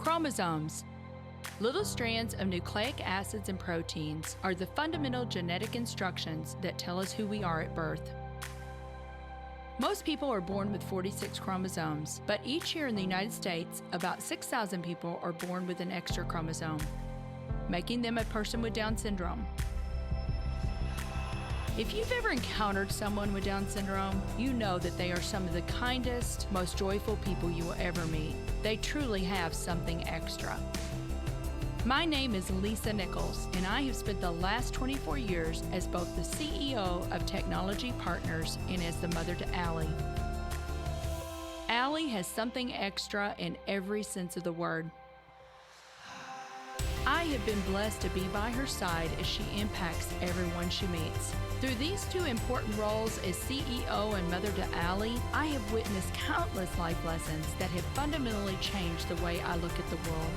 Chromosomes. Little strands of nucleic acids and proteins are the fundamental genetic instructions that tell us who we are at birth. Most people are born with 46 chromosomes, but each year in the United States, about 6,000 people are born with an extra chromosome, making them a person with Down syndrome. If you've ever encountered someone with Down syndrome, you know that they are some of the kindest, most joyful people you will ever meet. They truly have something extra. My name is Lisa Nichols, and I have spent the last 24 years as both the CEO of Technology Partners and as the mother to Allie. Allie has something extra in every sense of the word. I have been blessed to be by her side as she impacts everyone she meets. Through these two important roles as CEO and mother to Allie, I have witnessed countless life lessons that have fundamentally changed the way I look at the world.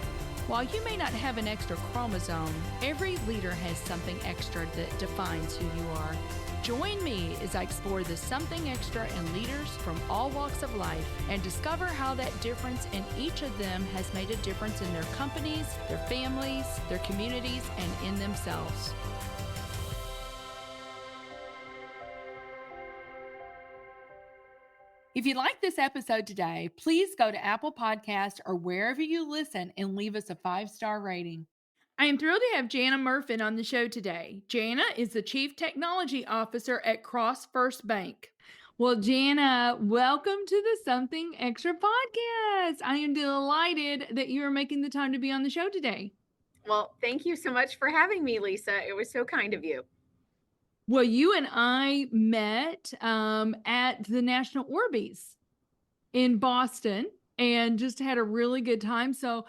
While you may not have an extra chromosome, every leader has something extra that defines who you are. Join me as I explore the something extra in leaders from all walks of life and discover how that difference in each of them has made a difference in their companies, their families, their communities, and in themselves. If you like this episode today, please go to Apple Podcasts or wherever you listen and leave us a 5-star rating. I am thrilled to have Jana Merfen on the show today. Jana is the Chief Technology Officer at Cross First Bank. Well, Jana, welcome to the Something Extra podcast. I am delighted that you are making the time to be on the show today. Well, thank you so much for having me, Lisa. It was so kind of you. Well, you and I met at the National Orbeez in Boston and just had a really good time. So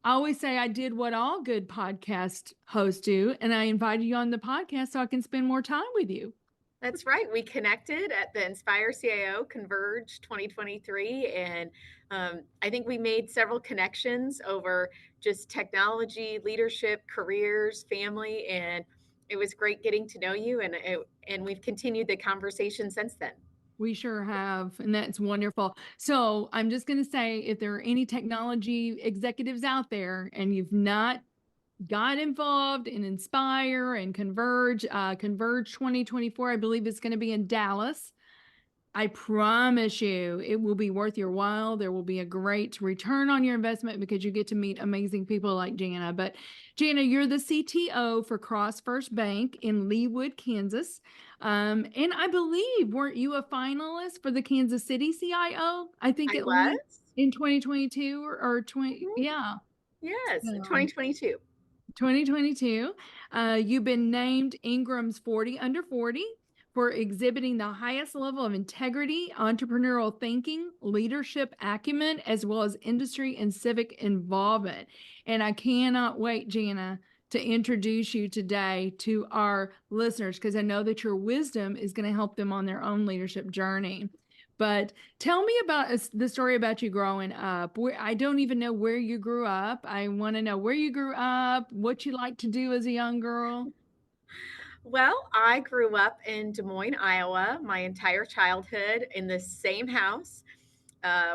I always say I did what all good podcast hosts do, and I invited you on the podcast so I can spend more time with you. That's right. We connected at the Inspire CIO Converge 2023, and I think we made several connections over just technology, leadership, careers, family, and it was great getting to know you, and we've continued the conversation since then. We sure have, and that's wonderful. So I'm just going to say, if there are any technology executives out there and you've not got involved in Inspire and Converge 2024, I believe it's going to be in Dallas. I promise you it will be worth your while. There will be a great return on your investment because you get to meet amazing people like Jana. But Jana, you're the CTO for Cross First Bank in Leawood, Kansas. And I believe, weren't you a finalist for the Kansas City CIO? I think I was in 2022 or 20. Yeah. Yes, 2022. 2022. You've been named Ingram's 40 Under 40 for exhibiting the highest level of integrity, entrepreneurial thinking, leadership acumen, as well as industry and civic involvement. And I cannot wait, Jana, to introduce you today to our listeners, because I know that your wisdom is going to help them on their own leadership journey. But tell me about the story about you growing up. I don't even know where you grew up. I want to know where you grew up, what you like to do as a young girl. Well, I grew up in Des Moines, Iowa, my entire childhood in the same house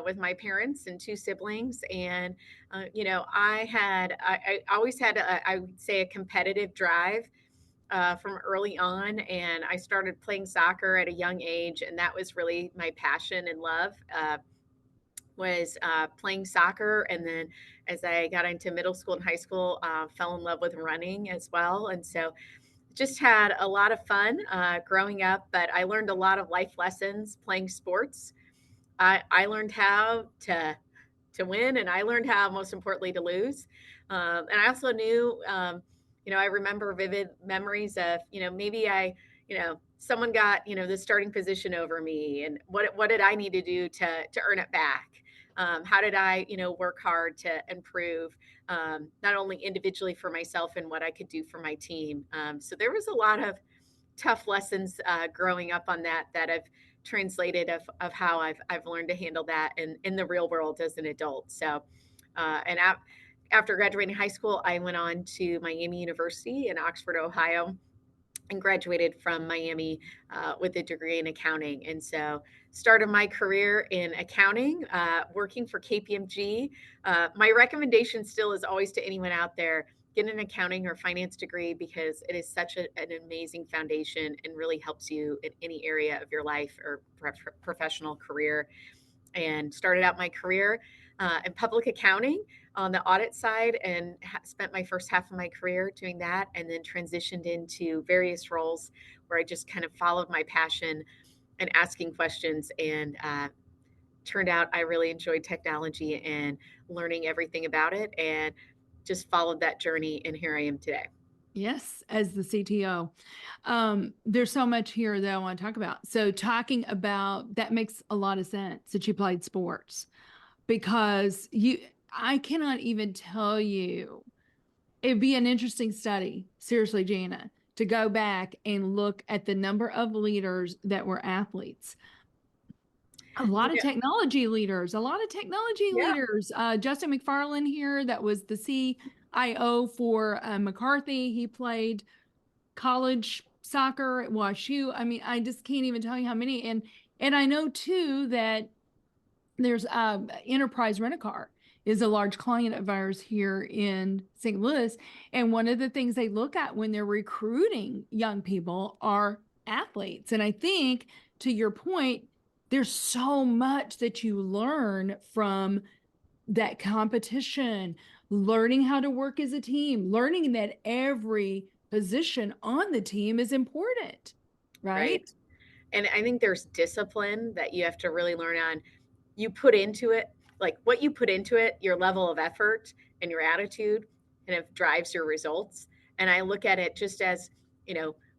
with my parents and two siblings. And, I always had, I would say, a competitive drive from early on. And I started playing soccer at a young age. And that was really my passion and love. Was playing soccer, and then as I got into middle school and high school, fell in love with running as well. And so just had a lot of fun growing up, but I learned a lot of life lessons playing sports. I learned how to win, and I learned how, most importantly, to lose. And I also knew, I remember vivid memories of, maybe someone got, the starting position over me, and what did I need to do to earn it back? How did I, work hard to improve, not only individually for myself and what I could do for my team. So there was a lot of tough lessons growing up on that I've translated of how I've learned to handle that in the real world as an adult. So, after graduating high school, I went on to Miami University in Oxford, Ohio, and graduated from Miami with a degree in accounting. And so started my career in accounting, working for KPMG. My recommendation still is always to anyone out there, get an accounting or finance degree because it is such an amazing foundation and really helps you in any area of your life or professional career. And started out my career in public accounting on the audit side and spent my first half of my career doing that, and then transitioned into various roles where I just kind of followed my passion and asking questions, and turned out I really enjoyed technology and learning everything about it, and just followed that journey, and here I am today. Yes, as the CTO. There's so much here that I want to talk about. So talking about that makes a lot of sense that you played sports because I cannot even tell you. It'd be an interesting study, seriously, Jana, to go back and look at the number of leaders that were athletes. A lot You of know, technology leaders, yeah, Justin McFarland here, that was the CIO for McCarthy. He played college soccer at WashU. I mean, I just can't even tell you how many. And I know too that there's Enterprise Rent-A-Car is a large client of ours here in St. Louis. And one of the things they look at when they're recruiting young people are athletes. And I think to your point, there's so much that you learn from that competition, learning how to work as a team, learning that every position on the team is important, right? right. And I think there's discipline that you have to really learn on. You put into it, like what you put into it, your level of effort and your attitude, and it drives your results. And I look at it just as,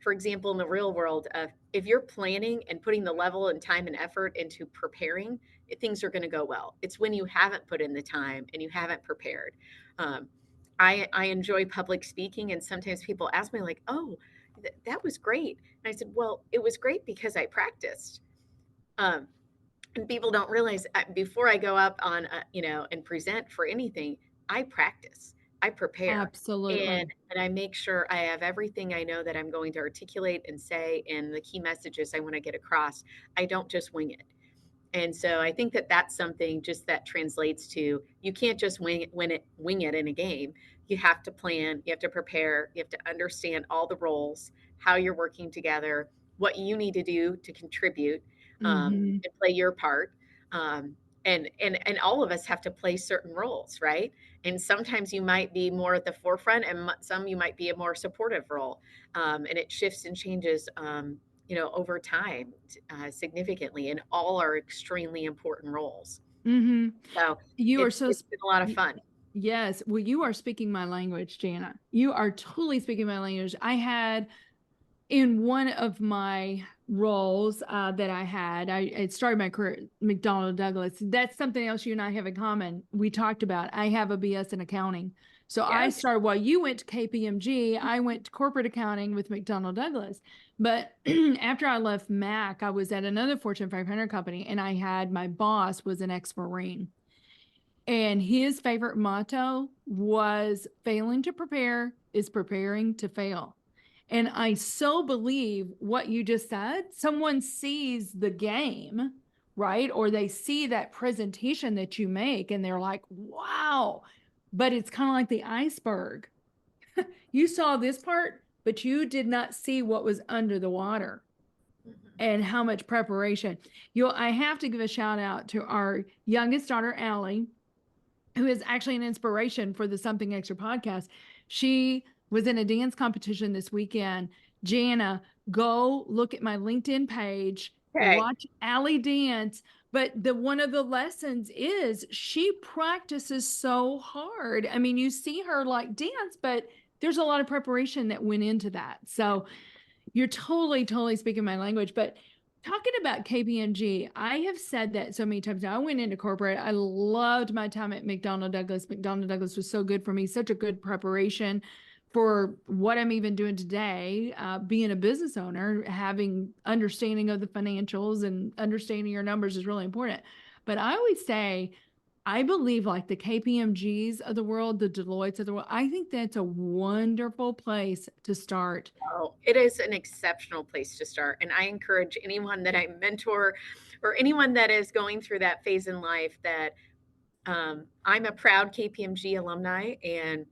for example, in the real world, if you're planning and putting the level and time and effort into preparing, things are going to go well. It's when you haven't put in the time and you haven't prepared. Um, I enjoy public speaking, and sometimes people ask me like, "Oh, that was great," and I said, "Well, it was great because I practiced." Um, and people don't realize before I go up on and present for anything, I practice, I prepare, and Absolutely. I make sure I have everything I know that I'm going to articulate and say, and the key messages I want to get across. I don't just wing it. And so I think that that's something just that translates to, you can't just wing it in a game. You have to plan, you have to prepare, you have to understand all the roles, how you're working together, what you need to do to contribute, Mm-hmm. and play your part. Um, and all of us have to play certain roles, right? And sometimes you might be more at the forefront, and some you might be a more supportive role, and it shifts and changes. Over time, significantly, and all are extremely important roles. Mm-hmm. So You are it's so, it's been a lot of fun. yes. Well, you are speaking my language, Jana. You are totally speaking my language. I had in one of my roles that I started my career at McDonnell Douglas. That's something else you and I have in common. We talked about, I have a BS in accounting. So I Yes. started while you went to KPMG, I went to corporate accounting with McDonnell Douglas. But after I left Mac, I was at another Fortune 500 company, and my boss was an ex-Marine. And his favorite motto was failing to prepare is preparing to fail. And I so believe what you just said. Someone sees the game, right? Or they see that presentation that you make and they're like, wow. But it's kind of like the iceberg. You saw this part, but you did not see what was under the water Mhm. and how much preparation. I have to give a shout out to our youngest daughter, Allie, who is actually an inspiration for the Something Extra podcast. She was in a dance competition this weekend. Jana, go look at my LinkedIn page, Okay. watch Allie dance. But one of the lessons is she practices so hard. I mean, you see her like dance, but there's a lot of preparation that went into that. So you're totally, totally speaking my language. But talking about KPMG, I have said that so many times now. I went into corporate. I loved my time at McDonnell Douglas. McDonnell Douglas was so good for me, such a good preparation for what I'm even doing today, being a business owner, having understanding of the financials and understanding your numbers is really important. But I always say, I believe like the KPMGs of the world, the Deloittes of the world, I think that's a wonderful place to start. Oh, it is an exceptional place to start. And I encourage anyone that I mentor or anyone that is going through that phase in life that I'm a proud KPMG alumni, and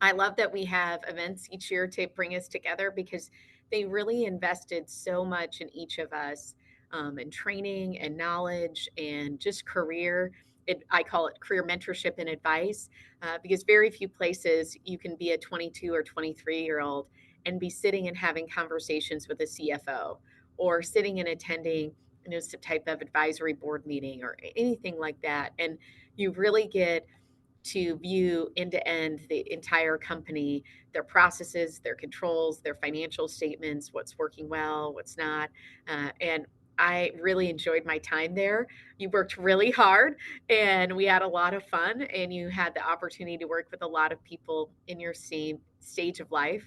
I love that we have events each year to bring us together because they really invested so much in each of us, in training and knowledge and just career. I call it career mentorship and advice, because very few places you can be a 22 or 23-year-old and be sitting and having conversations with a CFO, or sitting and attending, some type of advisory board meeting or anything like that. And you really get to view end to end the entire company, their processes, their controls, their financial statements, what's working well, what's not. And I really enjoyed my time there. You worked really hard and we had a lot of fun, and you had the opportunity to work with a lot of people in your same stage of life,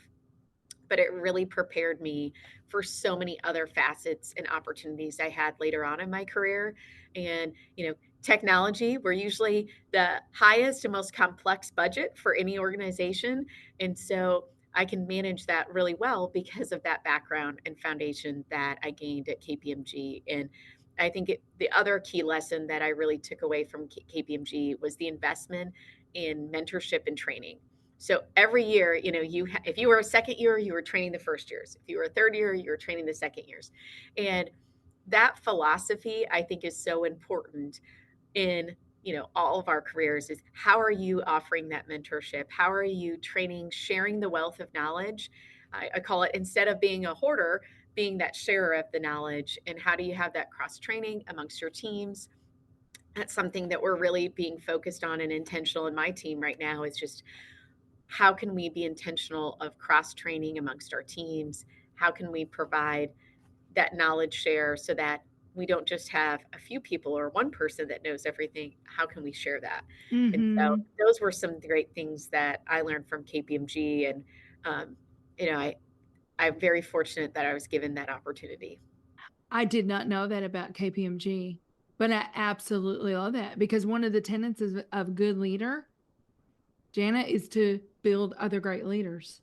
but it really prepared me for so many other facets and opportunities I had later on in my career. And, technology, we're usually the highest and most complex budget for any organization. And so I can manage that really well because of that background and foundation that I gained at KPMG. And I think the other key lesson that I really took away from KPMG was the investment in mentorship and training. So every year, if you were a second year, you were training the first years. If you were a third year, you were training the second years. And that philosophy, I think, is so important in, all of our careers. Is how are you offering that mentorship? How are you training, sharing the wealth of knowledge? I call it, instead of being a hoarder, being that sharer of the knowledge. And how do you have that cross training amongst your teams? That's something that we're really being focused on and intentional in my team right now, is just how can we be intentional of cross training amongst our teams? How can we provide that knowledge share so that we don't just have a few people or one person that knows everything? How can we share that? And so Hmm. those were some great things that I learned from KPMG. And, um, I'm very fortunate that I was given that opportunity. I did not know that about KPMG, but I absolutely love that because one of the tenets of good leader, Jana, is to build other great leaders.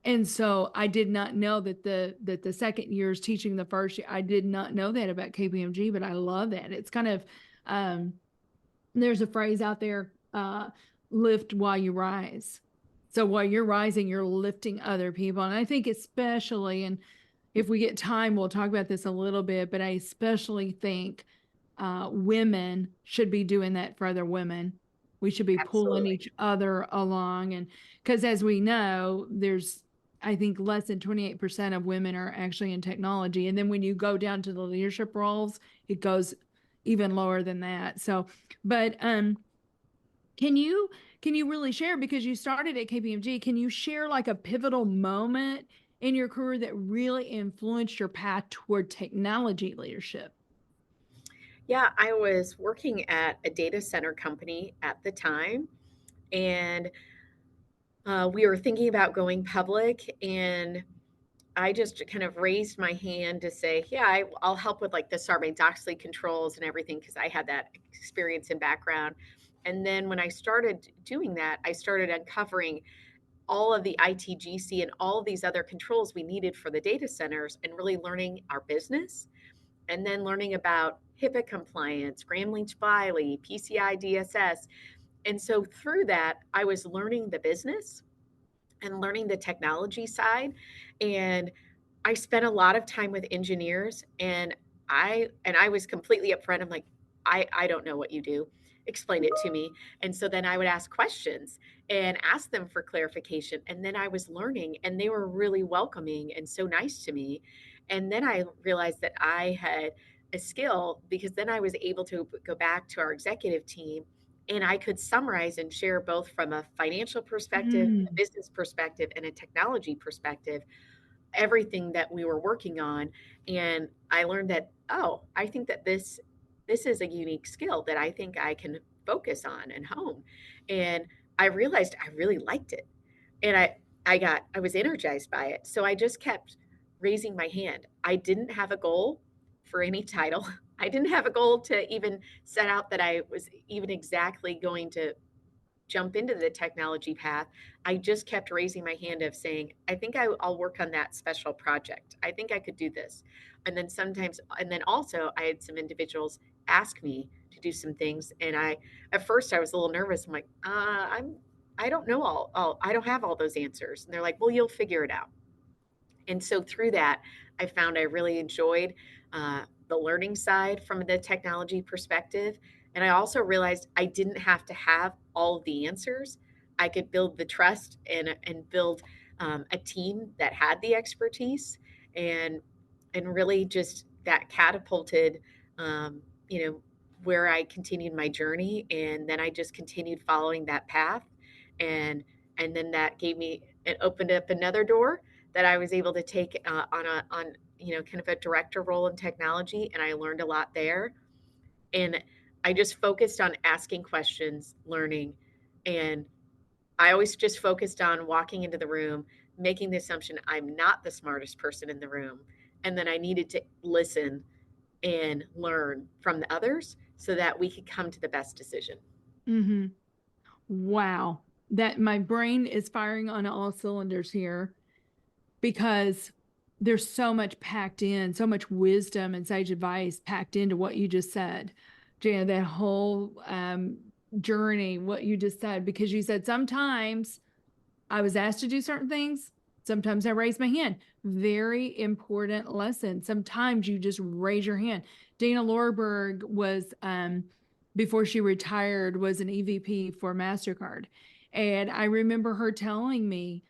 And so I did not know that the second year is teaching the first year. I did not know that about KPMG, but I love that. It's kind of um, there's a phrase out there, lift while you rise. So while you're rising, you're lifting other people. And I think especially, and if we get time, we'll talk about this a little bit, but I especially think women should be doing that for other women. We should be pulling Absolutely. each other along. And because as we know, there's, I think less than 28% of women are actually in technology. And then when you go down to the leadership roles, it goes even lower than that. So, but can you really share, because you started at KPMG, can you share like a pivotal moment in your career that really influenced your path toward technology leadership? Yeah, I was working at a data center company at the time, and we were thinking about going public. And I just kind of raised my hand to say, yeah, I'll help with like the Sarbanes-Oxley controls and everything, because I had that experience and background. And then when I started doing that, I started uncovering all of the ITGC and all of these other controls we needed for the data centers, and really learning our business, and then learning about HIPAA compliance, Graham-Leach-Bliley, PCI DSS. And so through that, I was learning the business and learning the technology side. And I spent a lot of time with engineers, and I was completely upfront. I'm like, I don't know what you do. Explain it to me. And so then I would ask questions and ask them for clarification. And then I was learning, and they were really welcoming and so nice to me. And then I realized that I had a skill, because then I was able to go back to our executive team, and I could summarize and share, both from a financial perspective, a Mm. business perspective, and a technology perspective, everything that we were working on. And I learned that, oh, I think that this is a unique skill that I think I can focus on and hone. And I realized I really liked it. And I was energized by it. So I just kept raising my hand. I didn't have a goal for any title. I didn't have a goal to even set out that I was even exactly going to jump into the technology path. I just kept raising my hand of saying, I think I'll work on that special project. I think I could do this. And then sometimes, and then also I had some individuals ask me to do some things. And at first I was a little nervous. I'm like, I don't know I don't have all those answers. And they're like, well, you'll figure it out. And so through that, I found I really enjoyed the learning side from the technology perspective. And I also realized I didn't have to have all of the answers. I could build the trust and build a team that had the expertise, and really just that catapulted, um, you know, where I continued my journey. And then I just continued following that path. And then that gave me, it opened up another door that I was able to take on kind of a director role in technology, and I learned a lot there. And I just focused on asking questions, learning, and I always just focused on walking into the room, making the assumption I'm not the smartest person in the room, and then I needed to listen and learn from the others so that we could come to the best decision. Mm-hmm. Wow. That my brain is firing on all cylinders here because there's so much packed in, so much wisdom and sage advice packed into what you just said. Jana, that whole journey, what you just said, because you said sometimes I was asked to do certain things. Sometimes I raise my hand. Very important lesson. Sometimes you just raise your hand. Dana Lorberg was, before she retired, was an EVP for MasterCard. And I remember her telling me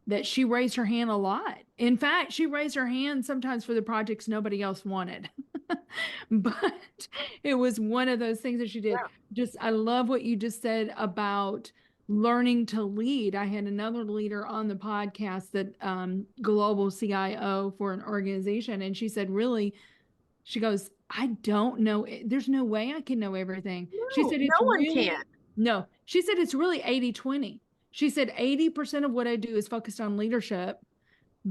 that she raised her hand a lot. In fact, she raised her hand sometimes for the projects nobody else wanted. But it was one of those things that she did. Yeah. Just, I love what you just said about learning to lead. I had another leader on the podcast that global CIO for an organization. And she said, really, she goes, I don't know. There's no way I can know everything. She No, said, it's no one really, can. no, she said, it's really 80-20. She said, 80% of what I do is focused on leadership,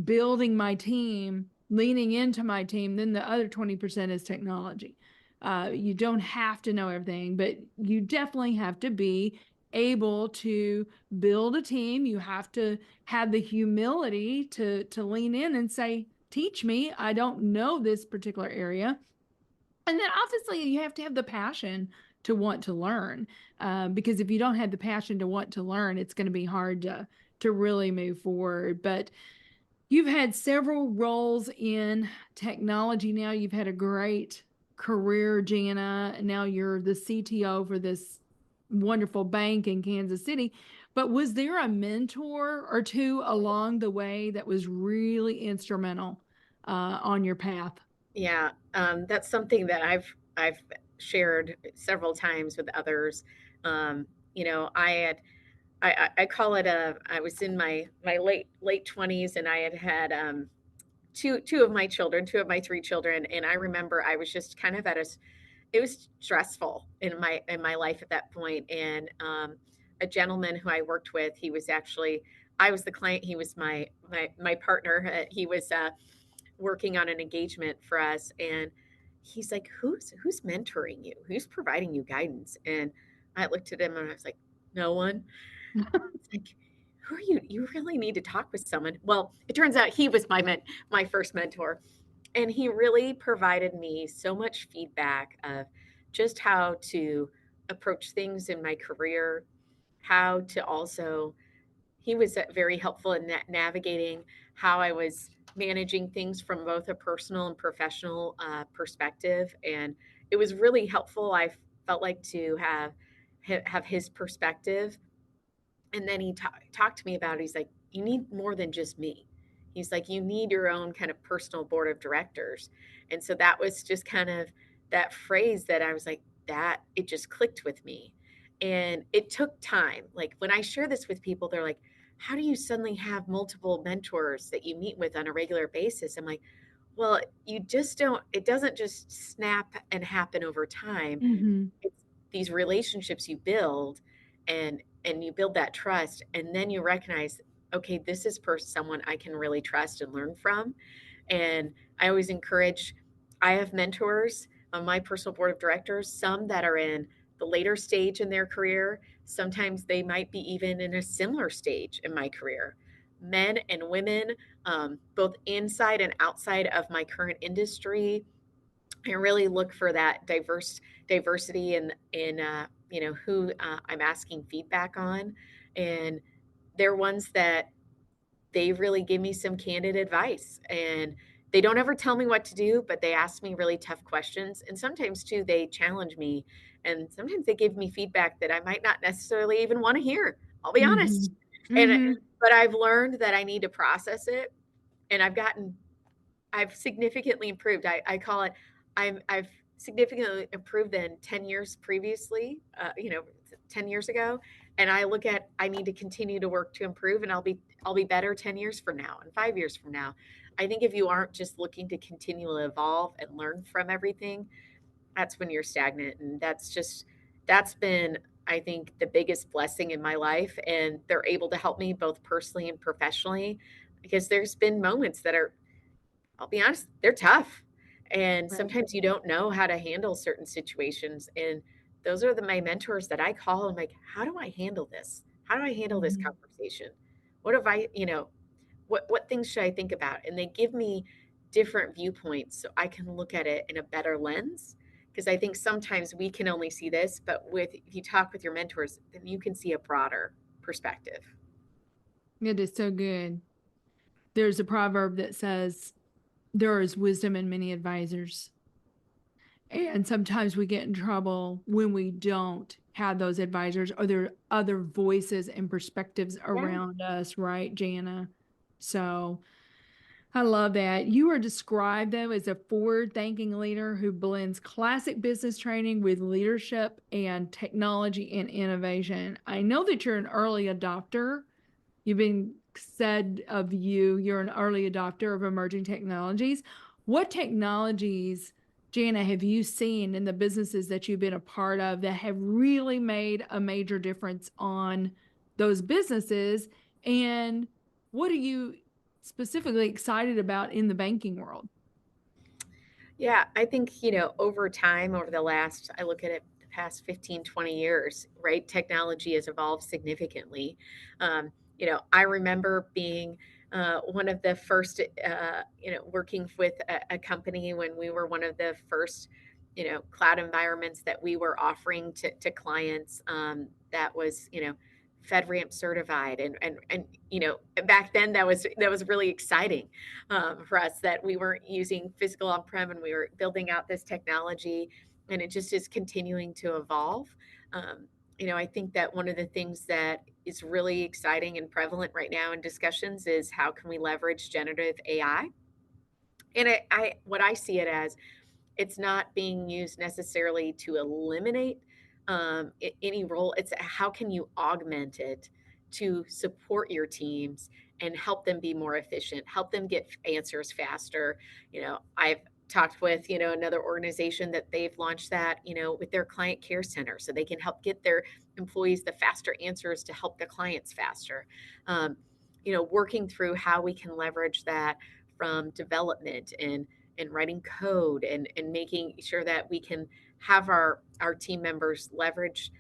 building my team, leaning into my team. Then the other 20% is technology. You don't have to know everything, but you definitely have to be able to build a team. You have to have the humility to lean in and say, teach me. I don't know this particular area. And then obviously you have to have the passion to want to learn, because if you don't have the passion to want to learn, it's going to be hard to really move forward. But you've had several roles in technology now. You've had a great career, Jana. Now you're the CTO for this wonderful bank in Kansas City. But was there a mentor or two along the way that was really instrumental on your path? Yeah, that's something that I've shared several times with others. I had I call it a I was in my late 20s, and I had two of my children, two of my three children, and I remember I was just kind of it was stressful in my life at that point. And a gentleman who I worked with, he was actually, I was the client, he was my partner. He was working on an engagement for us, and he's like, who's mentoring you, who's providing you guidance? And I looked at him and I was like, no one. It's like, who are you? You really need to talk with someone. Well, it turns out he was my first mentor, and he really provided me so much feedback of just how to approach things in my career, how to also, he was very helpful in navigating how I was managing things from both a personal and professional perspective. And it was really helpful. I felt like to have his perspective. And then he talked to me about it. He's like, you need more than just me. He's like, you need your own kind of personal board of directors. And so that was just kind of that phrase that I was like, that it just clicked with me. And it took time. Like when I share this with people, they're like, how do you suddenly have multiple mentors that you meet with on a regular basis? I'm like, well, you just don't, it doesn't just snap and happen over time. Mm-hmm. It's these relationships you build, and you build that trust, and then you recognize, okay, this is someone I can really trust and learn from. And I always encourage, I have mentors, on my personal board of directors, some that are in the later stage in their career. Sometimes they might be even in a similar stage in my career. Men and women, both inside and outside of my current industry. I really look for that diversity in who I'm asking feedback on, and they're ones that they really give me some candid advice, and they don't ever tell me what to do, but they ask me really tough questions, and sometimes too they challenge me, and sometimes they give me feedback that I might not necessarily even want to hear. I'll be Mm-hmm. honest, and Mm-hmm. but I've learned that I need to process it, and I've significantly improved. I call it I've significantly improved than 10 years previously, 10 years ago. And I look at I need to continue to work to improve, and I'll be better 10 years from now and 5 years from now. I think if you aren't just looking to continually evolve and learn from everything, that's when you're stagnant. And that's been, I think, the biggest blessing in my life. And they're able to help me both personally and professionally, because there's been moments that are, I'll be honest, they're tough. And Right. sometimes you don't know how to handle certain situations. And those are my mentors that I call. I'm like, how do I handle this? How do I handle this Mm-hmm. conversation? What have what things should I think about? And they give me different viewpoints so I can look at it in a better lens. Because I think sometimes we can only see this, but if you talk with your mentors, then you can see a broader perspective. It is so good. There's a proverb that says, there is wisdom in many advisors. And sometimes we get in trouble when we don't have those advisors or there are other voices and perspectives Yeah. around us, right, Jana? So I love that. You are described, though, as a forward thinking leader who blends classic business training with leadership and technology and innovation. I know that you're an early adopter. You've been said of you're an early adopter of emerging technologies. What technologies, Jana, have you seen in the businesses that you've been a part of that have really made a major difference on those businesses? And what are you specifically excited about in the banking world? Yeah, I think, over time, over the last, I look at it, the past 15, 20 years, right? Technology has evolved significantly. I remember being one of the first, working with a company when we were one of the first, cloud environments that we were offering to clients, that was, FedRAMP certified. Back then that was really exciting for us, that we weren't using physical on-prem and we were building out this technology, and it just is continuing to evolve. I think that one of the things that is really exciting and prevalent right now in discussions is how can we leverage generative AI. And what I see it as, it's not being used necessarily to eliminate any role. It's how can you augment it to support your teams and help them be more efficient, help them get answers faster. I've talked with, another organization that they've launched that, with their client care center, so they can help get their employees the faster answers to help the clients faster. Um, Working through how we can leverage that from development and writing code and making sure that we can have our team members leverage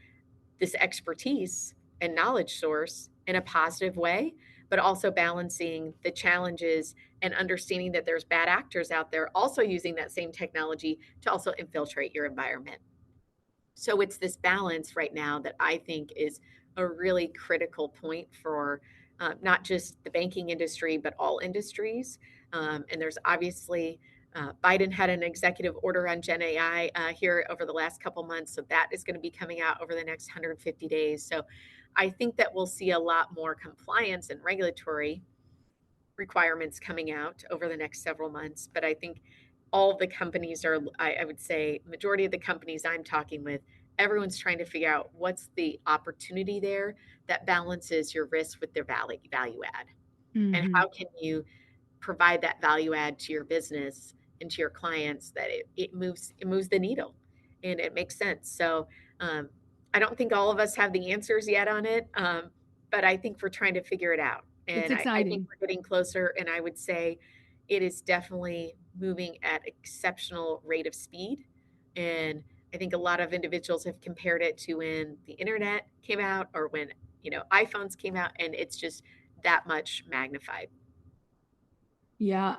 this expertise and knowledge source in a positive way, but also balancing the challenges and understanding that there's bad actors out there also using that same technology to also infiltrate your environment. So it's this balance right now that I think is a really critical point for not just the banking industry, but all industries. And there's obviously Biden had an executive order on Gen AI here over the last couple months. So that is going to be coming out over the next 150 days. So I think that we'll see a lot more compliance and regulatory requirements coming out over the next several months. But I think all the companies are, I would say, majority of the companies I'm talking with, everyone's trying to figure out what's the opportunity there that balances your risk with their value add. And Mm-hmm. how can you provide that value add to your business and to your clients that it moves the needle and it makes sense. So I don't think all of us have the answers yet on it, but I think we're trying to figure it out. It's And I think exciting. we're getting closer. And I would say it is definitely moving at exceptional rate of speed. And I think a lot of individuals have compared it to when the internet came out or when, iPhones came out, and it's just that much magnified. Yeah,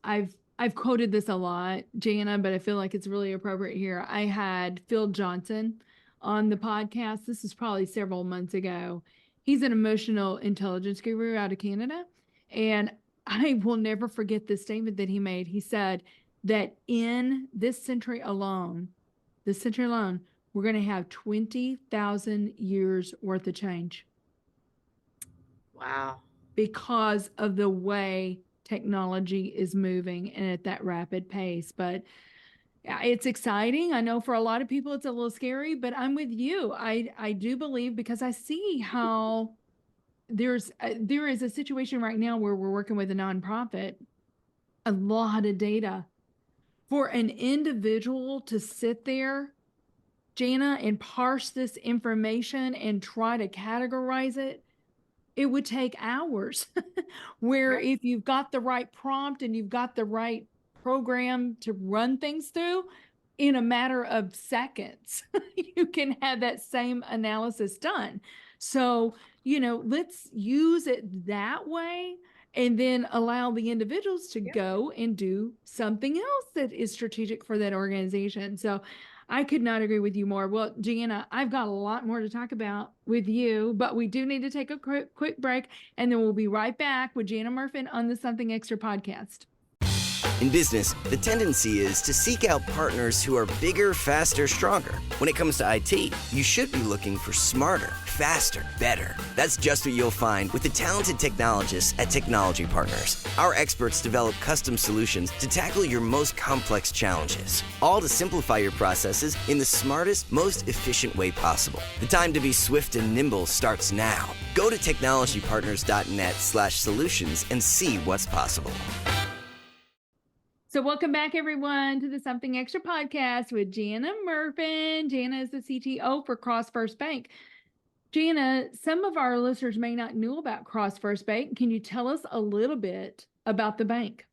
I've quoted this a lot, Jana, but I feel like it's really appropriate here. I had Phil Johnson on the podcast. This is probably several months ago. He's an emotional intelligence guru out of Canada. And I will never forget this statement that he made. He said that in this century alone, we're going to have 20,000 years worth of change Wow. because of the way technology is moving and at that rapid pace. But yeah, it's exciting. I know for a lot of people it's a little scary, but I'm with you. I do believe, because I see how there is a situation right now where we're working with a nonprofit, a lot of data for an individual to sit there, Jana, and parse this information and try to categorize it. It would take hours. Where Right. if you've got the right prompt and you've got the right program to run things through, in a matter of seconds, you can have that same analysis done. So, let's use it that way and then allow the individuals to Yeah. go and do something else that is strategic for that organization. So, I could not agree with you more. Well, Jana, I've got a lot more to talk about with you, but we do need to take a quick break, and then we'll be right back with Jana Merfen on the Something Extra podcast. In business, the tendency is to seek out partners who are bigger, faster, stronger. When it comes to IT, you should be looking for smarter, faster, better. That's just what you'll find with the talented technologists at Technology Partners. Our experts develop custom solutions to tackle your most complex challenges, all to simplify your processes in the smartest, most efficient way possible. The time to be swift and nimble starts now. Go to technologypartners.net/solutions and see what's possible. So welcome back, everyone, to the Something Extra podcast with Jana Merfen. Jana is the CTO for Cross First Bank. Jana, some of our listeners may not know about Cross First Bank. Can you tell us a little bit about the bank?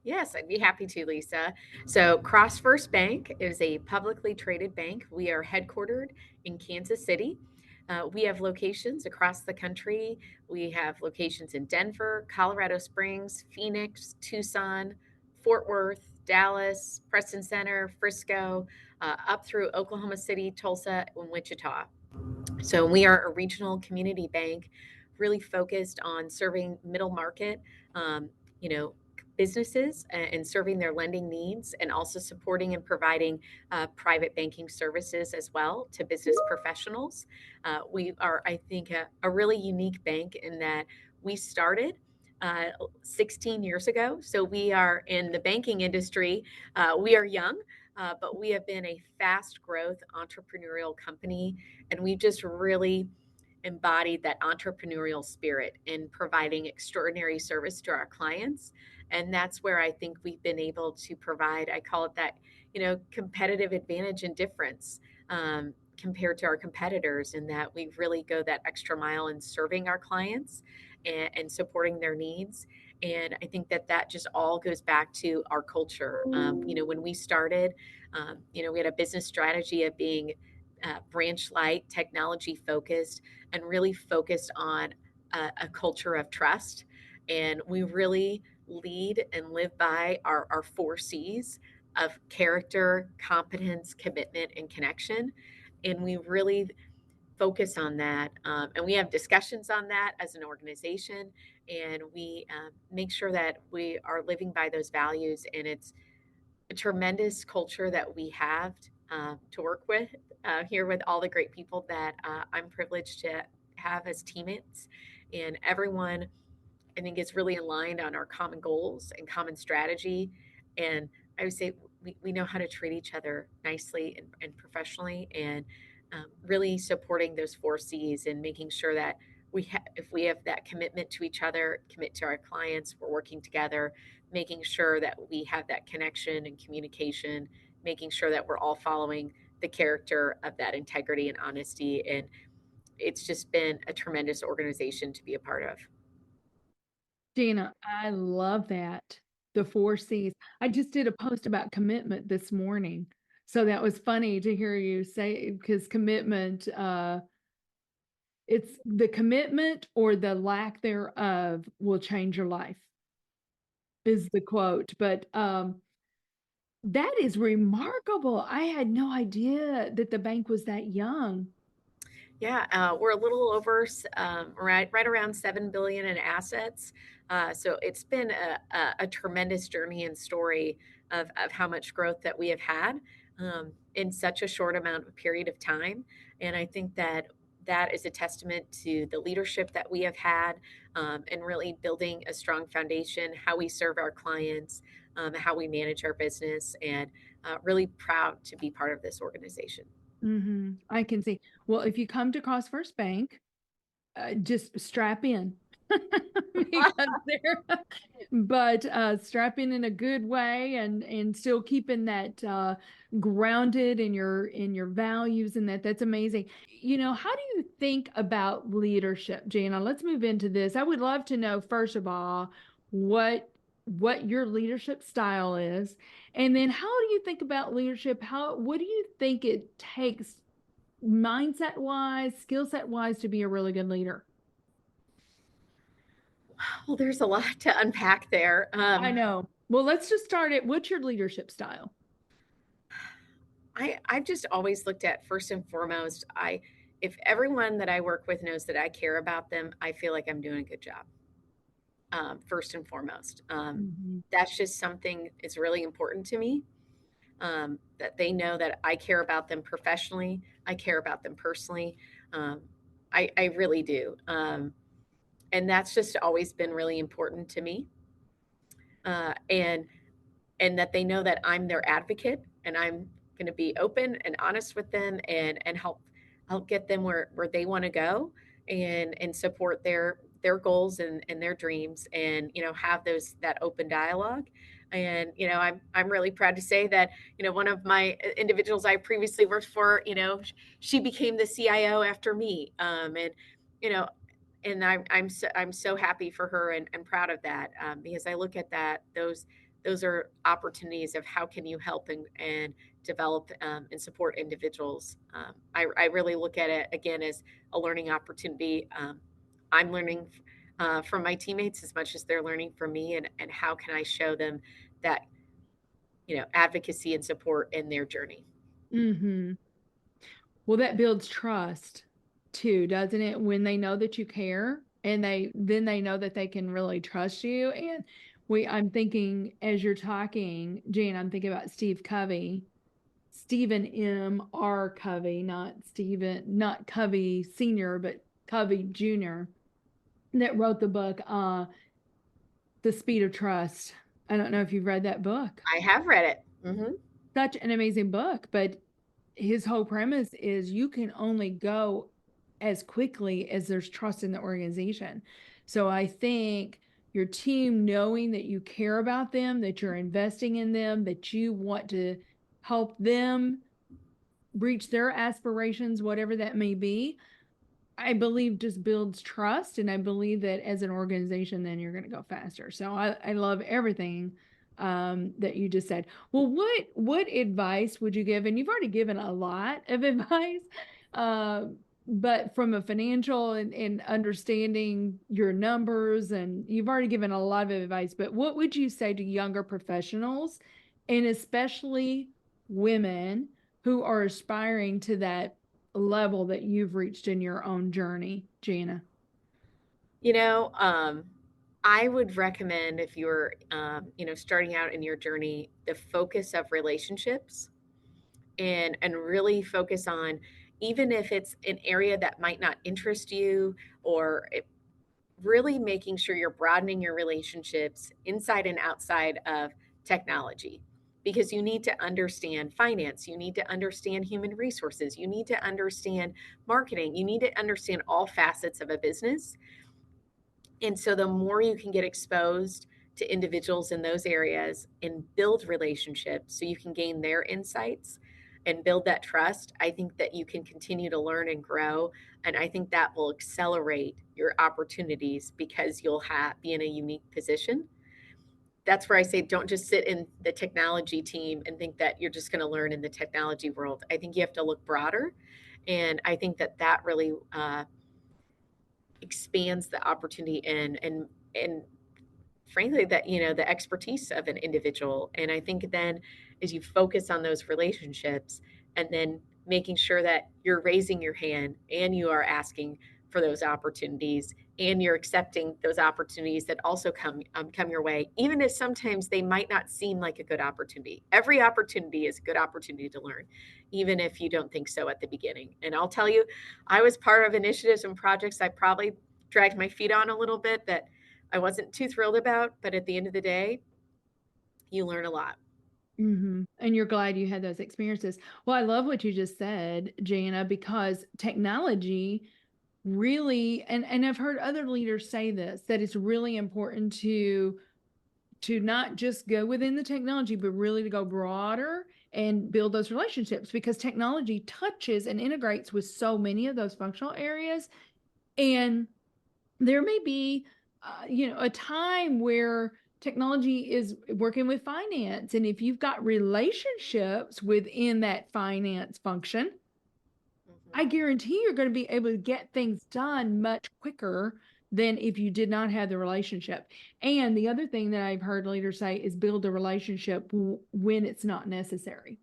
Yes, I'd be happy to, Lisa. So, Cross First Bank is a publicly traded bank. We are headquartered in Kansas City. We have locations across the country. We have locations in Denver, Colorado Springs, Phoenix, Tucson, Fort Worth, Dallas, Preston Center, Frisco, up through Oklahoma City, Tulsa, and Wichita. So we are a regional community bank, really focused on serving middle market, um, you know, businesses and serving their lending needs, and also supporting and providing private banking services as well to business professionals. We are, I think, a really unique bank in that we started 16 years ago. So we are in the banking industry. We are young, but we have been a fast growth entrepreneurial company, and we've just really embodied that entrepreneurial spirit in providing extraordinary service to our clients. And that's where I think we've been able to provide, I call it that, competitive advantage and difference, compared to our competitors, in that we really go that extra mile in serving our clients and supporting their needs. And I think that just all goes back to our culture. When we started, we had a business strategy of being branch light, technology focused, and really focused on a culture of trust. And we really lead and live by our 4 C's of character, competence, commitment, and connection. And we really focus on that. And we have discussions on that as an organization. And we make sure that we are living by those values. And it's a tremendous culture that we have to work with here, with all the great people that I'm privileged to have as teammates. And everyone, I think, is really aligned on our common goals and common strategy. And I would say we know how to treat each other nicely and professionally, and really supporting those 4 C's and making sure that if we have that commitment to each other, commit to our clients, we're working together, making sure that we have that connection and communication, making sure that we're all following the character of that integrity and honesty. And it's just been a tremendous organization to be a part of. Jana, I love that. The 4 C's. I just did a post about commitment this morning. So that was funny to hear you say, because commitment, it's the commitment or the lack thereof will change your life, is the quote. But that is remarkable. I had no idea that the bank was that young. Yeah, we're a little over right around 7 billion in assets. So it's been a tremendous journey and story of how much growth that we have had in such a short amount of period of time. And I think that that is a testament to the leadership that we have had and really building a strong foundation, how we serve our clients, how we manage our business, and really proud to be part of this organization. I can see. Well, if you come to Cross First Bank, just strap in because they're, but strap in a good way, and still keeping that grounded in your values, and that's amazing. How do you think about leadership, Jana? Let's move into this. I would love to know, first of all, what your leadership style is, and then how do you think about leadership? What do you think it takes mindset wise, skill set wise to be a really good leader? Well, there's a lot to unpack there. I know. Well, let's just start it. What's your leadership style? I've just always looked at first and foremost, if everyone that I work with knows that I care about them, I feel like I'm doing a good job. First and foremost, that's just something that's really important to me. That they know that I care about them professionally, I care about them personally. I really do, and that's just always been really important to me. And that they know that I'm their advocate and I'm going to be open and honest with them and help get them where they want to go and support their goals and their dreams and have that open dialogue. And I'm really proud to say that one of my individuals I previously worked for, she became the CIO after me. And you know and I'm so happy for her and proud of that, because I look at that those are opportunities of how can you help and develop and support individuals. I really look at it again as a learning opportunity. I'm learning from my teammates as much as they're learning from me, and how can I show them that advocacy and support in their journey. Mm-hmm. Well, that builds trust too, doesn't it? When they know that you care, and they know that they can really trust you. And I'm thinking as you're talking, Jan, I'm thinking about Stephen M. R. Covey, not Covey Sr., but Covey Jr., that wrote the book, The Speed of Trust. I don't know if you've read that book. I have read it. Such an amazing book, but his whole premise is you can only go as quickly as there's trust in the organization. So I think your team knowing that you care about them, that you're investing in them, that you want to help them reach their aspirations, whatever that may be, I believe just builds trust. And I believe that as an organization, then you're going to go faster. So I love everything that you just said. Well, what advice would you give? And you've already given a lot of advice, but from a financial and understanding your numbers, and you've already given a lot of advice, but what would you say to younger professionals, and especially women who are aspiring to that level that you've reached in your own journey, Jana? I would recommend, if you're starting out in your journey, the focus of relationships and really focus on, even if it's an area that might not interest you, or really making sure you're broadening your relationships inside and outside of technology, because you need to understand finance, you need to understand human resources, you need to understand marketing, you need to understand all facets of a business. And so the more you can get exposed to individuals in those areas and build relationships so you can gain their insights and build that trust, I think that you can continue to learn and grow. And I think that will accelerate your opportunities, because you'll be in a unique position that's where I say, don't just sit in the technology team and think that you're just going to learn in the technology world. I think you have to look broader. And I think that that really expands the opportunity and frankly, that, the expertise of an individual. And I think then as you focus on those relationships and then making sure that you're raising your hand and you are asking for those opportunities and you're accepting those opportunities that also come your way, even if sometimes they might not seem like a good opportunity. Every opportunity is a good opportunity to learn, even if you don't think so at the beginning. And I'll tell you, I was part of initiatives and projects I probably dragged my feet on a little bit that I wasn't too thrilled about, but at the end of the day, you learn a lot. And you're glad you had those experiences. Well, I love what you just said, Jana, because technology really, and I've heard other leaders say this, that it's really important to not just go within the technology, but really to go broader and build those relationships, because technology touches and integrates with so many of those functional areas. And there may be, a time where technology is working with finance. And if you've got relationships within that finance function, I guarantee you're going to be able to get things done much quicker than if you did not have the relationship. And the other thing that I've heard leaders say is build a relationship when it's not necessary.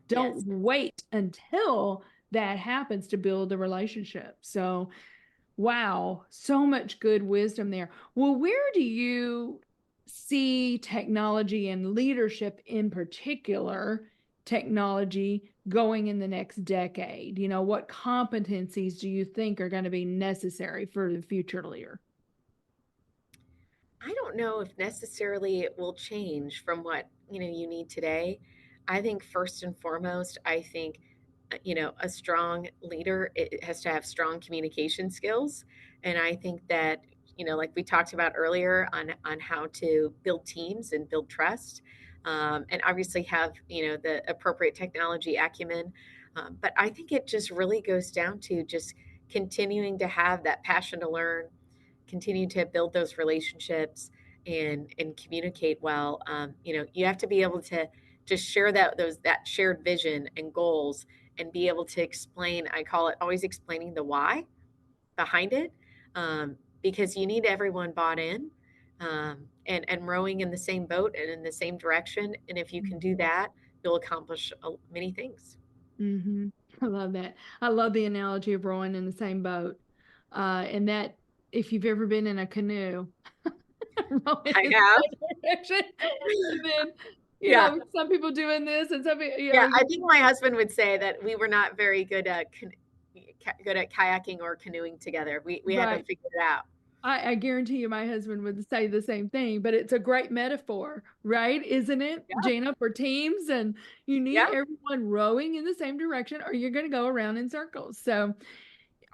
Don't wait until that happens to build a relationship. So, wow, so much good wisdom there. Well, where do you see technology and leadership, in particular, technology, going in the next decade? What competencies do you think are going to be necessary for the future leader? I don't know if necessarily it will change from what, you need today. I think first and foremost, I think, a strong leader, it has to have strong communication skills. And I think that, like we talked about earlier on how to build teams and build trust, and obviously have, the appropriate technology acumen. But I think it just really goes down to just continuing to have that passion to learn, continue to build those relationships and communicate well. You have to be able to just share that shared vision and goals and be able to explain. I call it always explaining the why behind it, because you need everyone bought in, and rowing in the same boat and in the same direction. And if you can do that, you'll accomplish many things. I love that. I love the analogy of rowing in the same boat. And that, if you've ever been in a canoe, rowing I in the have. same direction, and then, Yeah. some people doing this and some people, Yeah, I think my husband would say that we were not very good at kayaking or canoeing together. We had to right. figure it out. I guarantee you my husband would say the same thing, but it's a great metaphor, right? Isn't it, Yeah. Jana, for teams? And you need Yeah. everyone rowing in the same direction or you're going to go around in circles. So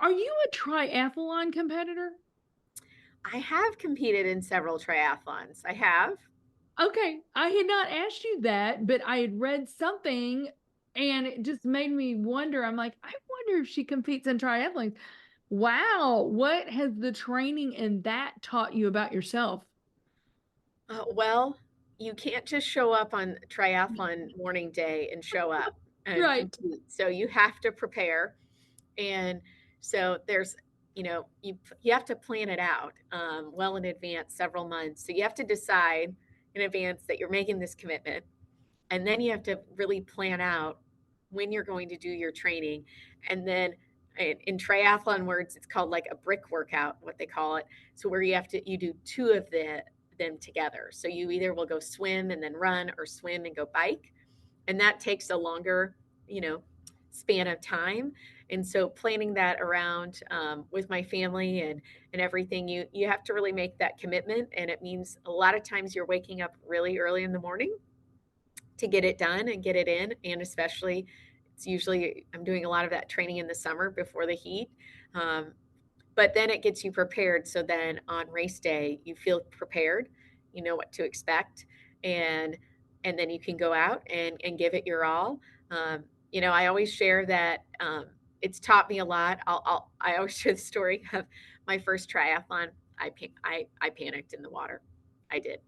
are you a triathlon competitor? I have competed in several triathlons. I have. Okay, I had not asked you that, but I had read something and it just made me wonder. I'm like, I wonder if she competes in triathlons. Wow, what has the training in that taught you about yourself? Well, you can't just show up on triathlon morning day and show up and Right. compete. So you have to prepare. And so there's, you have to plan it out well in advance, several months. So you have to decide in advance that you're making this commitment. And then you have to really plan out when you're going to do your training. And then in triathlon words, it's called like a brick workout, what they call it. So where you do two of them together. So you either will go swim and then run, or swim and go bike. And that takes a longer, span of time. And so planning that around with my family and everything, you have to really make that commitment. And it means a lot of times you're waking up really early in the morning to get it done and get it in. And especially, it's usually, I'm doing a lot of that training in the summer before the heat. But then it gets you prepared. So then on race day, you feel prepared, you know what to expect. And then you can go out and give it your all. I always share that it's taught me a lot. I always share the story of my first triathlon. I panicked in the water. I did.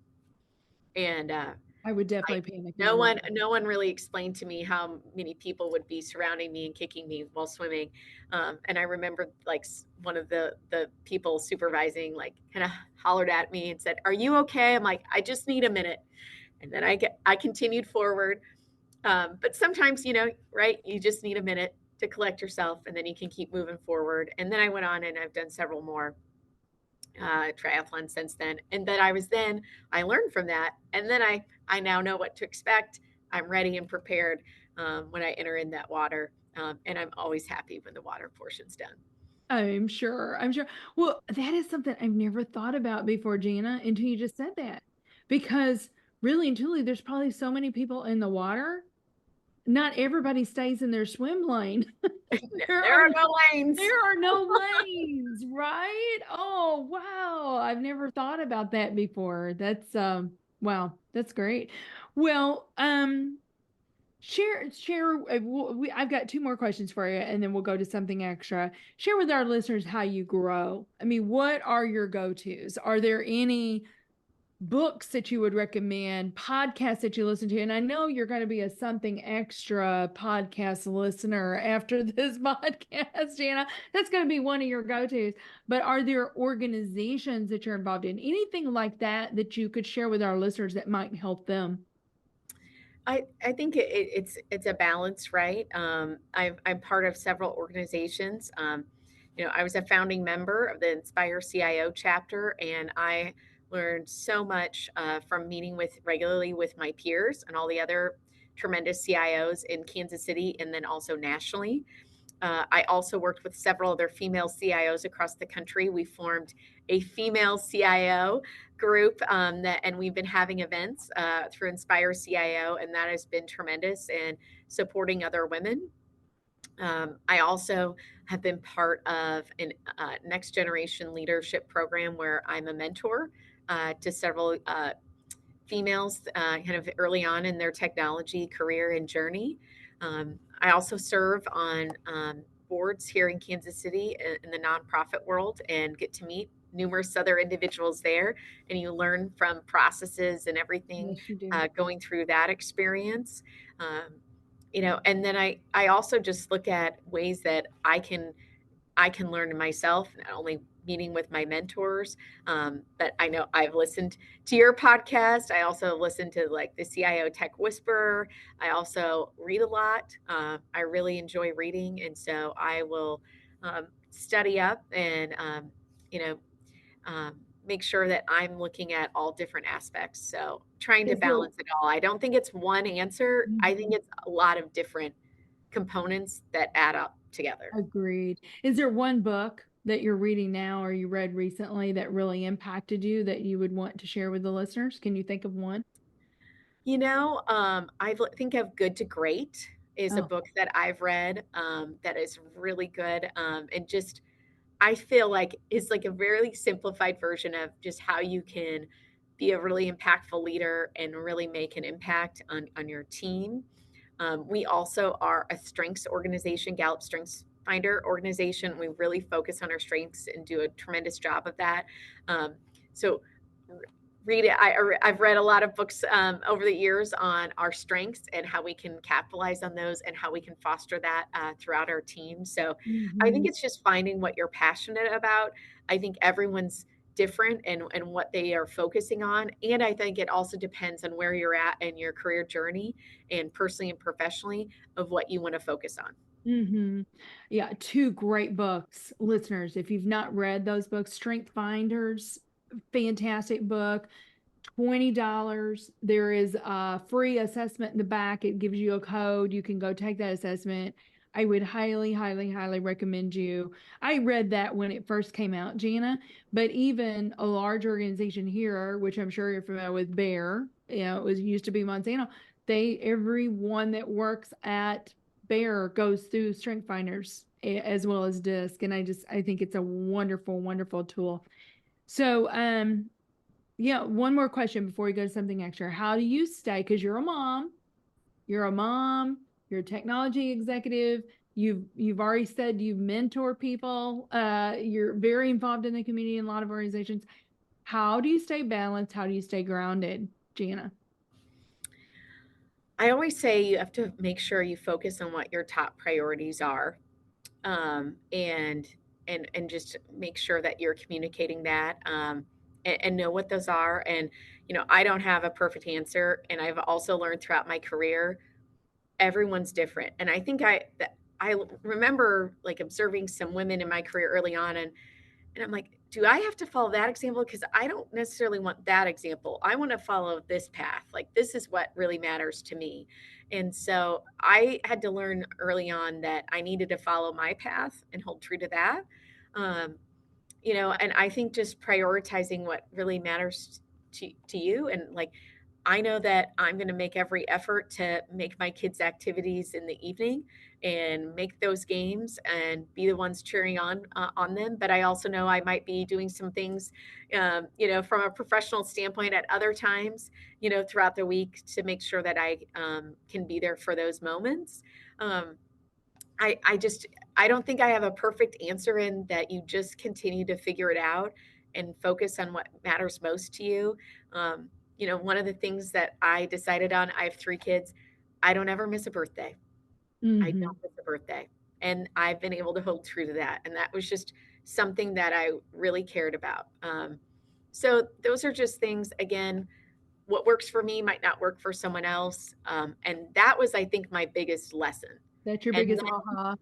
And I would definitely panic. in no the one water. no one really explained to me how many people would be surrounding me and kicking me while swimming. And I remember like one of the people supervising like kind of hollered at me and said, "Are you okay?" I'm like, "I just need a minute." And then I continued forward. But sometimes, right, you just need a minute to collect yourself, and then you can keep moving forward. And then I went on and I've done several more triathlon since then. And then I learned from that. And then I now know what to expect. I'm ready and prepared when I enter in that water. And I'm always happy when the water portion's done. I'm sure. I'm sure. Well, that is something I've never thought about before, Jana, until you just said that. Because really and truly, there's probably so many people in the water. Not everybody stays in their swim lane. There are no lanes. There are no lanes, right? Oh, wow. I've never thought about that before. That's wow, that's great. Well, share I've got two more questions for you and then we'll go to something extra. Share with our listeners how you grow. I mean, what are your go-tos? Are there any books that you would recommend, podcasts that you listen to? And I know you're going to be a something extra podcast listener after this podcast, Jana. That's going to be one of your go-tos. But are there organizations that you're involved in? Anything like that that you could share with our listeners that might help them? I think it's a balance, right? I'm part of several organizations. I was a founding member of the Inspire CIO chapter, and I learned so much from meeting regularly with my peers and all the other tremendous CIOs in Kansas City and then also nationally. I also worked with several other female CIOs across the country. We formed a female CIO group and we've been having events through Inspire CIO, and that has been tremendous in supporting other women. I also have been part of a next generation leadership program where I'm a mentor to several females kind of early on in their technology career and journey. I also serve on boards here in Kansas City in the nonprofit world and get to meet numerous other individuals there. And you learn from processes and everything Yes, you do. going through that experience. And then I also just look at ways that I can learn myself, not only meeting with my mentors, but I know I've listened to your podcast. I also listen to like the CIO Tech Whisperer. I also read a lot. I really enjoy reading. And so I will study up and, make sure that I'm looking at all different aspects. So trying to balance it all. I don't think it's one answer. I think it's a lot of different components that add up together. Agreed. Is there one book that you're reading now or you read recently that really impacted you that you would want to share with the listeners? Can you think of one? I think of Good to Great is a book that I've read that is really good. And just, I feel like it's like a very simplified version of just how you can be a really impactful leader and really make an impact on your team. We also are a strengths organization, Gallup Strengths Finder organization. We really focus on our strengths and do a tremendous job of that. So read it. I've read a lot of books over the years on our strengths and how we can capitalize on those and how we can foster that throughout our team. So I think it's just finding what you're passionate about. I think everyone's different and what they are focusing on. And I think it also depends on where you're at in your career journey and personally and professionally of what you want to focus on. Yeah, two great books, listeners. If you've not read those books, Strength Finders, fantastic book. $20. There is a free assessment in the back. It gives you a code. You can go take that assessment. I would highly, highly, highly recommend you. I read that when it first came out, Jana, but even a large organization here, which I'm sure you're familiar with, Bayer, it used to be Monsanto. Everyone that works at Bayer goes through Strength Finders as well as DISC. And I think it's a wonderful, wonderful tool. So, yeah, one more question before we go to something extra. How do you stay? Because you're a mom, you're a technology executive. You've already said you mentor people. You're very involved in the community in a lot of organizations. How do you stay balanced? How do you stay grounded? Jana? I always say you have to make sure you focus on what your top priorities are, and just make sure that you're communicating that, and know what those are. And I don't have a perfect answer, and I've also learned throughout my career everyone's different. And I think I remember like observing some women in my career early on, and I'm like, do I have to follow that example? Because I don't necessarily want that example. I want to follow this path. Like, this is what really matters to me. And so I had to learn early on that I needed to follow my path and hold true to that. Um, and I think just prioritizing what really matters to you. And like, I know that I'm going to make every effort to make my kids' activities in the evening and make those games and be the ones cheering on them. But I also know I might be doing some things, from a professional standpoint at other times, throughout the week to make sure that I can be there for those moments. I don't think I have a perfect answer in that. You just continue to figure it out and focus on what matters most to you. One of the things that I decided on, I have 3 kids. I don't ever miss a birthday. I don't miss a birthday. And I've been able to hold true to that. And that was just something that I really cared about. So those are just things, again, what works for me might not work for someone else. And that was, I think, my biggest lesson. That's your biggest aha.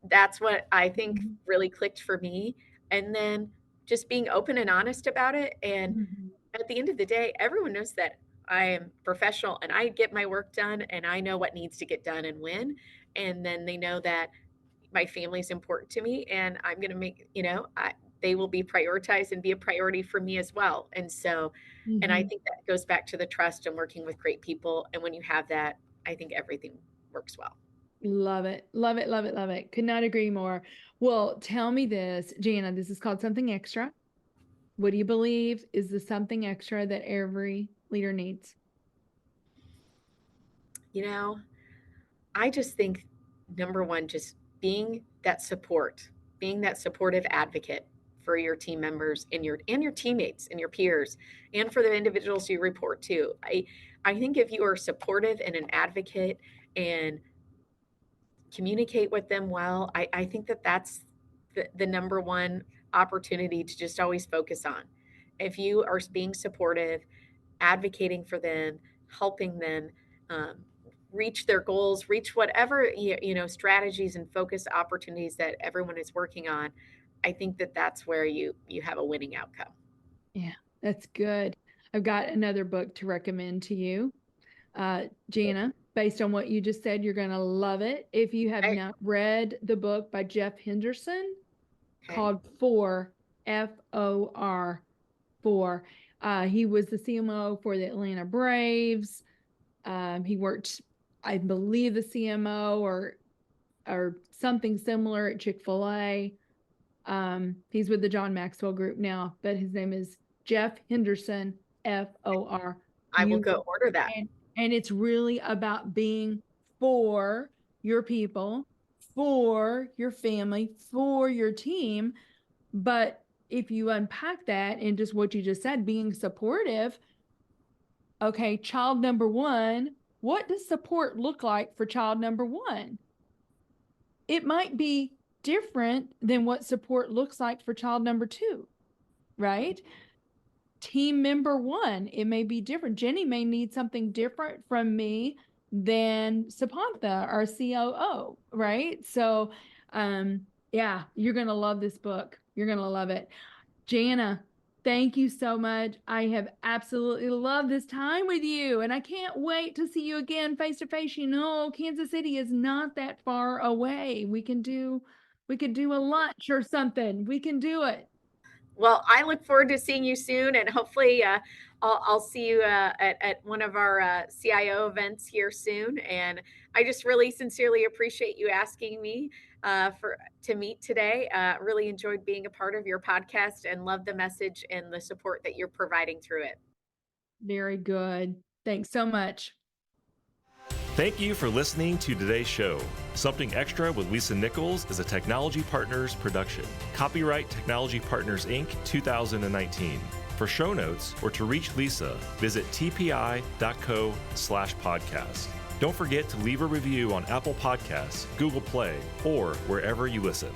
That's what I think really clicked for me. And then just being open and honest about it. And at the end of the day, everyone knows that I am professional and I get my work done and I know what needs to get done and when. And then they know that my family is important to me and I'm going to make, they will be prioritized and be a priority for me as well. And so, and I think that goes back to the trust and working with great people. And when you have that, I think everything works well. Love it. Love it. Love it. Love it. Could not agree more. Well, tell me this, Jana, this is called something extra. What do you believe is the something extra that every leader needs? I just think number one, just being that supportive advocate for your team members and your teammates and your peers and for the individuals you report to. I think if you are supportive and an advocate and communicate with them well, I think that's the number one opportunity to just always focus on. If you are being supportive, advocating for them, helping them reach their goals, reach whatever strategies and focus opportunities that everyone is working on, I think that's where you have a winning outcome. Yeah, that's good. I've got another book to recommend to you, Jana. Based on what you just said, you're going to love it. If you have not read the book by Jeff Henderson called FOR, F-O-R, FOR. He was the CMO for the Atlanta Braves. He worked, I believe, the CMO or something similar at Chick-fil-A. He's with the John Maxwell Group now, but his name is Jeff Henderson, F-O-R. I will go order that. And it's really about being for your people, for your family, for your team. But if you unpack that and just what you just said, being supportive, okay, child number 1, what does support look like for child number 1? It might be different than what support looks like for child number 2, right? Team member 1, it may be different. Jenny may need something different from me than Sapantha, our COO, right? So, yeah, you're going to love this book. You're going to love it. Jana, thank you so much. I have absolutely loved this time with you, and I can't wait to see you again face to face. Kansas City is not that far away. We could do a lunch or something. We can do it. Well, I look forward to seeing you soon, and hopefully I'll see you at one of our CIO events here soon. And I just really sincerely appreciate you asking me to meet today. Really enjoyed being a part of your podcast and love the message and the support that you're providing through it. Very good. Thanks so much. Thank you for listening to today's show. Something Extra with Lisa Nichols is a Technology Partners production. Copyright Technology Partners, Inc., 2019. For show notes or to reach Lisa, visit tpi.co/podcast. Don't forget to leave a review on Apple Podcasts, Google Play, or wherever you listen.